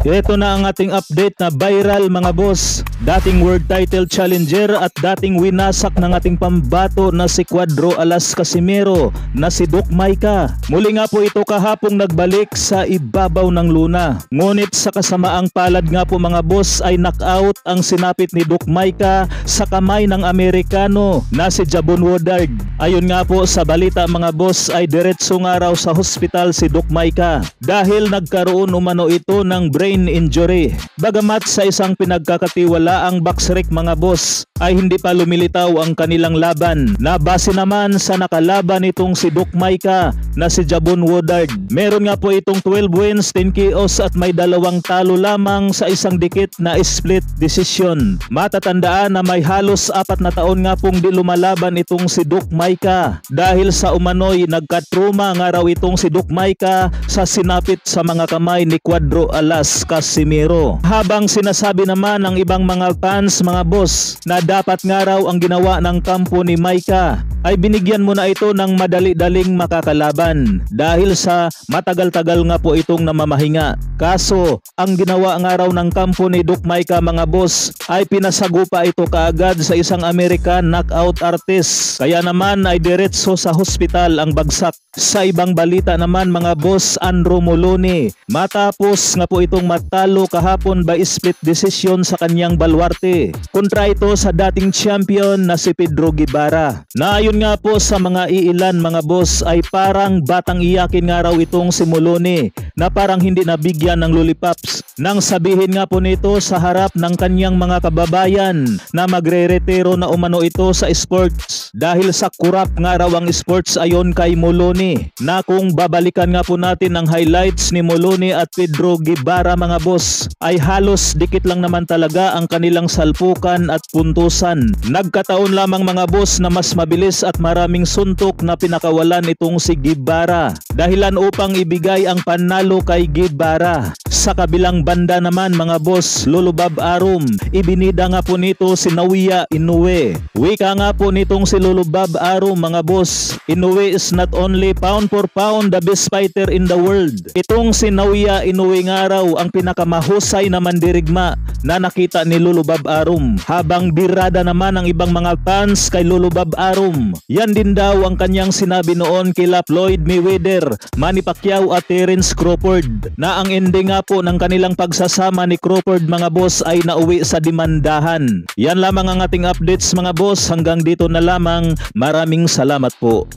Ito na ang ating update na viral mga boss. Dating world title challenger at dating winasak ng ating pambato na si Cuadro Alas Casimero na si Doc Maika. Muli nga po ito kahapong nagbalik sa ibabaw ng luna. Ngunit sa kasamaang palad nga po mga boss ay knockout ang sinapit ni Doc Maika sa kamay ng Amerikano na si Jabon Woodard. Ayon nga po sa balita mga boss ay diretso nga raw sa hospital si Doc Maika dahil nagkaroon umano ito ng brain injury. Bagamat sa isang pinagkakatiwalaang boxrec mga boss ay hindi pa lumilitaw ang kanilang laban na base naman sa nakalaban itong si Doc Maika na si Jabon Woodard. Meron nga po itong 12 wins, 10 KOs at may 2 talo lamang sa isang dikit na split decision. Matatandaan na may halos 4 na taon nga pong di lumalaban itong si Doc Maika dahil sa umano'y nagkatruma nga raw itong si Doc Maika sa sinapit sa mga kamay ni Cuadro Alas Casimero. Habang sinasabi naman ng ibang mga fans mga boss na dapat nga raw ang ginawa ng kampo ni Maika ay binigyan mo na ito ng madali-daling makakalaban dahil sa matagal-tagal nga po itong namamahinga. Kaso ang ginawa nga raw ng kampo ni Doc Maika mga boss ay pinasagupa ito kaagad sa isang American knockout artist. Kaya naman ay diretso sa hospital ang bagsak. Sa ibang balita naman mga boss, Andrew Moloney matapos nga po itong matalo kahapon by split decision sa kanyang baluarte kontra ito sa dating champion na si Pedro Guevara. Na ayon nga po sa mga iilan mga boss ay parang batang iyakin nga raw itong si Moloney na parang hindi nabigyan ng lollipops nang sabihin nga po nito sa harap ng kanyang mga kababayan na magre-retiro na umano ito sa sports dahil sa kurap nga raw ang sports ayon kay Moloney. Na kung babalikan nga po natin ang highlights ni Moloney at Pedro Guevara mga boss ay halos dikit lang naman talaga ang kanilang salpukan at puntusan. Nagkataon lamang mga boss na mas mabilis at maraming suntok na pinakawalan itong si Guevara dahilan upang ibigay ang panalo kay Guevara. Sa kabilang banda naman mga boss, Lulubab Arum, ibinida nga po nito si Naoya Inoue. Wika nga po nitong si Lulubab Arum mga boss, Inoue is not only pound for pound the best fighter in the world. Itong si Naoya Inoue nga raw ang pinakamahusay na mandirigma na nakita ni Lulubab Arum. Habang birada naman ang ibang mga fans kay Lulubab Arum. Yan din daw ang kanyang sinabi noon kila Floyd Mayweather, Manny Pacquiao at Terence Crawford na ang ending nga po ng kanilang pagsasama ni Crawford mga boss ay nauwi sa demandahan. Yan lamang ang ating updates mga boss, hanggang dito na lamang. Maraming salamat po.